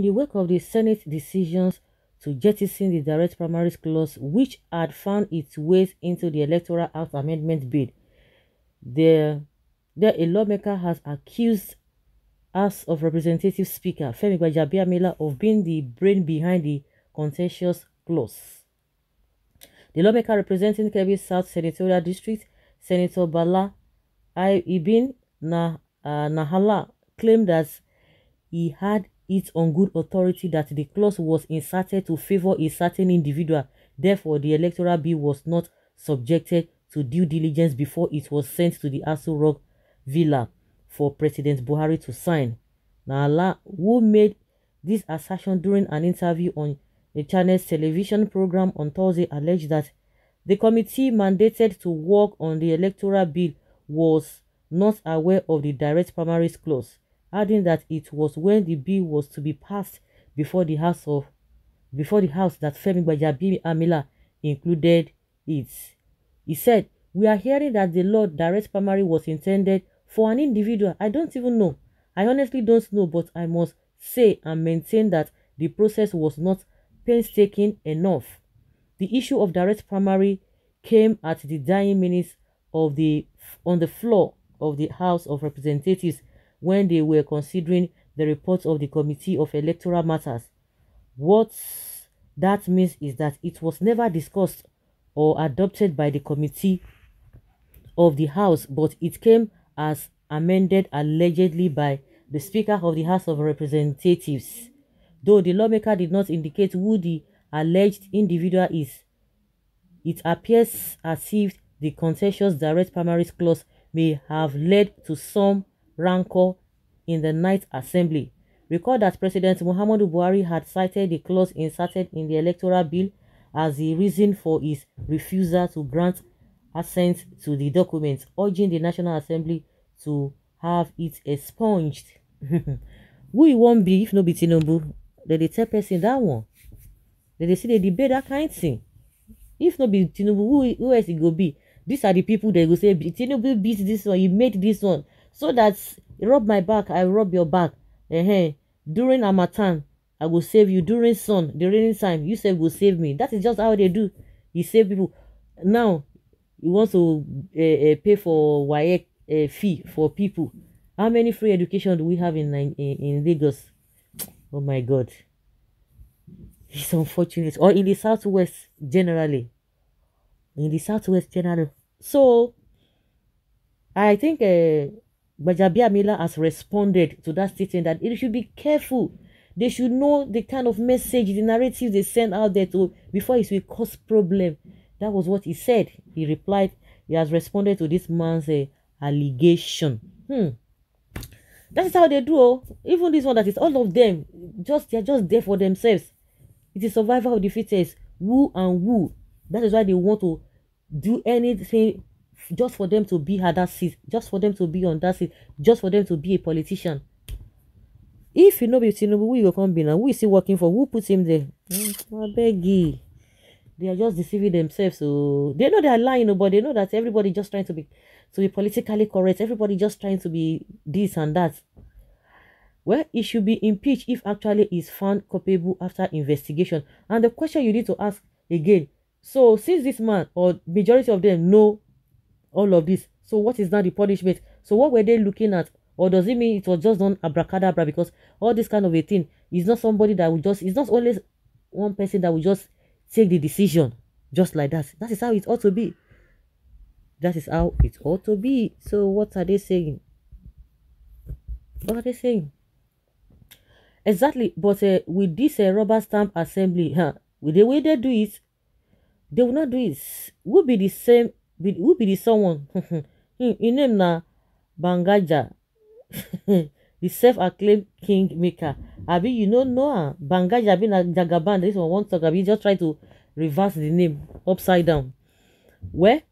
In the wake of the Senate decisions to jettison the direct primaries clause, which had found its way into the Electoral Act Amendment Bill, there a lawmaker has accused House of Representatives Speaker Femi Gbajabiamila of being the brain behind the contentious clause. The lawmaker representing Kebbi South Senatorial District, Senator Bala Ibn Nahala, claimed that he had it on good authority that the clause was inserted to favor a certain individual. Therefore, the electoral bill was not subjected to due diligence before it was sent to the Aso Rock Villa for President Buhari to sign. Nahala, who made this assertion during an interview on the channel's television program on Thursday, alleged that the committee mandated to work on the electoral bill was not aware of the direct primaries clause, adding that it was when the bill was to be passed before the House that Femi Gbajabiamila included it. He said, "We are hearing that the law direct primary was intended for an individual. I don't even know. I honestly don't know, but I must say and maintain that the process was not painstaking enough. The issue of direct primary came at the dying minutes on the floor of the House of Representatives when they were considering the report of the Committee of Electoral Matters. What that means is that it was never discussed or adopted by the committee of the House, but it came as amended allegedly by the Speaker of the House of Representatives. Though the lawmaker did not indicate who the alleged individual is, it appears as if the contentious direct primaries clause may have led to some rancor in the Ninth Assembly. Recall that President Muhammadu Buhari had cited the clause inserted in the electoral bill as the reason for his refusal to grant assent to the document, urging the National Assembly to have it expunged. Who it won't be if no be Tinubu? They tell person that one. They say they debate that kind of thing. If no be Tinubu, who else it go be? These are the people that go say Tinubu beat this one, he made this one. So that rub my back, I rub your back. During Harmattan, I will save you. During sun, the raining time, you say will save me. That is just how they do. He save people. Now, he wants to pay for WAEC fee for people. How many free education do we have in Lagos? Oh my God. It's unfortunate. Or in the Southwest generally. In the Southwest generally. So, I think Gbajabiamila has responded to that statement that it should be careful. They should know the kind of message, the narrative they send out there to before it will cause problem. That was what he said. He replied, he has responded to this man's allegation. That is how they do. Oh. Even this one, that is all of them, they're just there for themselves. It is survival of the fittest. Who and who. That is why they want to do anything just for them to be at that seat, just for them to be on that seat, just for them to be a politician. If you know be Tinubu, who you come be now? Who is he working for? Who puts him there? I beg you. They are just deceiving themselves. So they know they are lying, but they know that everybody just trying to be politically correct. Everybody just trying to be this and that. Well, he should be impeached if actually is found culpable after investigation. And the question you need to ask again, so since this man or majority of them know all of this, so what is now the punishment? So what were they looking at? Or does it mean it was just done abracadabra? Because all this kind of a thing is not somebody that will just, it's not always one person that will just take the decision just like that. That is how it ought to be. That is how it ought to be. So what are they saying? What are they saying? Exactly. But with this rubber stamp assembly, with the way they do it, they will not do it. Will be the same. Will be the someone. In name na Bangaja, the self-acclaimed kingmaker. Abi, you know Bangaja being a Jagaban. This one won't talk. Abi just try to reverse the name upside down. Where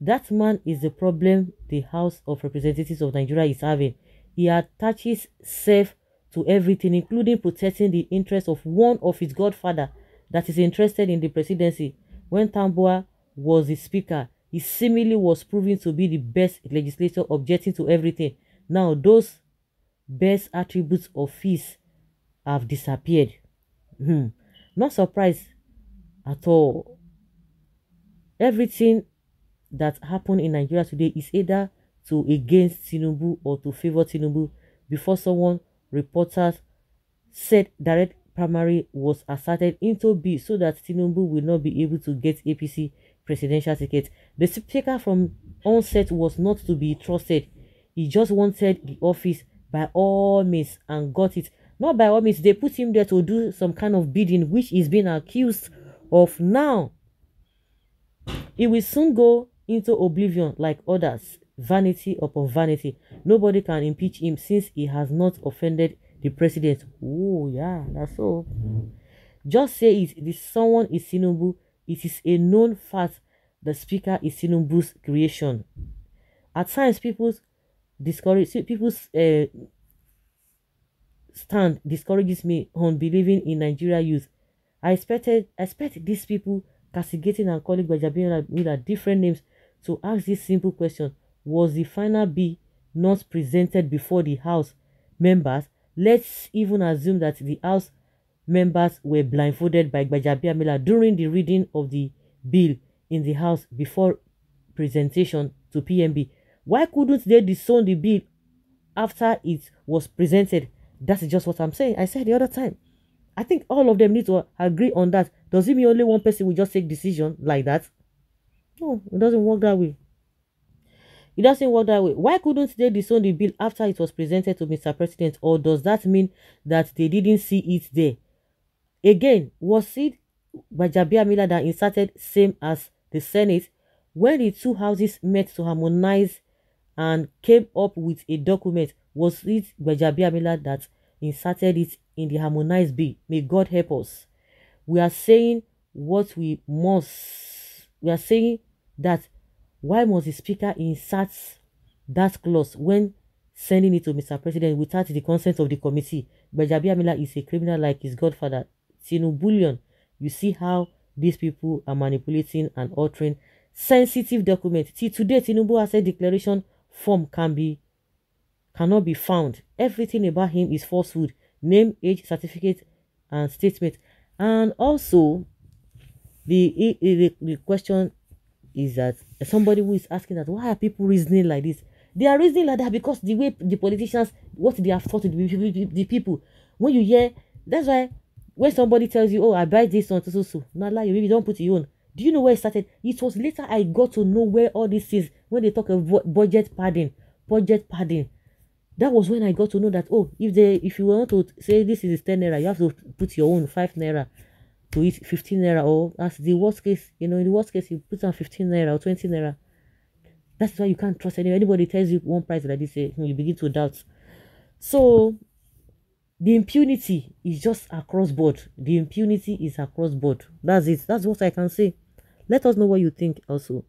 that man is the problem the House of Representatives of Nigeria is having. He attaches self to everything, including protecting the interests of one of his godfather that is interested in the presidency. When Tambuwa was the speaker, he seemingly was proven to be the best legislator, objecting to everything. Now, those best attributes of his have disappeared. Hmm. Not surprised at all. Everything that happened in Nigeria today is either to against Tinubu or to favor Tinubu. Before someone, reporters said direct primary was asserted into B so that Tinubu will not be able to get APC presidential ticket. The speaker from onset was not to be trusted. He just wanted the office by all means and got it. Not by all means, they put him there to do some kind of bidding, which is being accused of now. He will soon go into oblivion like others, vanity upon vanity. Nobody can impeach him since he has not offended the president. Oh, yeah, that's so. Just say it. This someone is Tinubu. It is a known fact the speaker is Tinubu's creation. At times, people's stand discourages me on believing in Nigeria youth. I expect these people castigating and calling Gbajabiamila different names to ask this simple question: was the final B not presented before the House members? Let's even assume that the House members were blindfolded by Gbajabiamila during the reading of the bill in the House before presentation to PMB. Why couldn't they disown the bill after it was presented? That's just what I'm saying. I said the other time. I think all of them need to agree on that. Does it mean only one person will just take decision like that? No, it doesn't work that way. It doesn't work that way. Why couldn't they disown the bill after it was presented to Mr. President? Or does that mean that they didn't see it there? Again, was it Gbajabiamila that inserted same as the Senate when the two houses met to harmonize and came up with a document? Was it Gbajabiamila that inserted it in the harmonized bill? May God help us. We are saying what we must. We are saying that why must the speaker insert that clause when sending it to Mr. President without the consent of the committee? Gbajabiamila is a criminal like his godfather, Tinubu. You see how these people are manipulating and altering sensitive documents. Till today, Tinubu has said declaration form cannot be found. Everything about him is falsehood. Name, age, certificate, and statement. And also, the question is that somebody who is asking that why are people reasoning like this? They are reasoning like that because the way the politicians, what they have taught the people. When you hear, that's why when somebody tells you, oh, I buy this on so, not lie, you maybe don't put your own. Do you know where it started? It was later I got to know where all this is when they talk of budget padding. That was when I got to know that, oh, if you want to say this is 10 naira, you have to put your own 5 naira to it, 15 naira, or as the worst case, in the worst case, you put on 15 naira or 20 naira. That's why you can't trust anyone. Anybody tells you one price like this, you begin to doubt. So the impunity is just across board. The impunity is across board. That's it. That's what I can say. Let us know what you think also.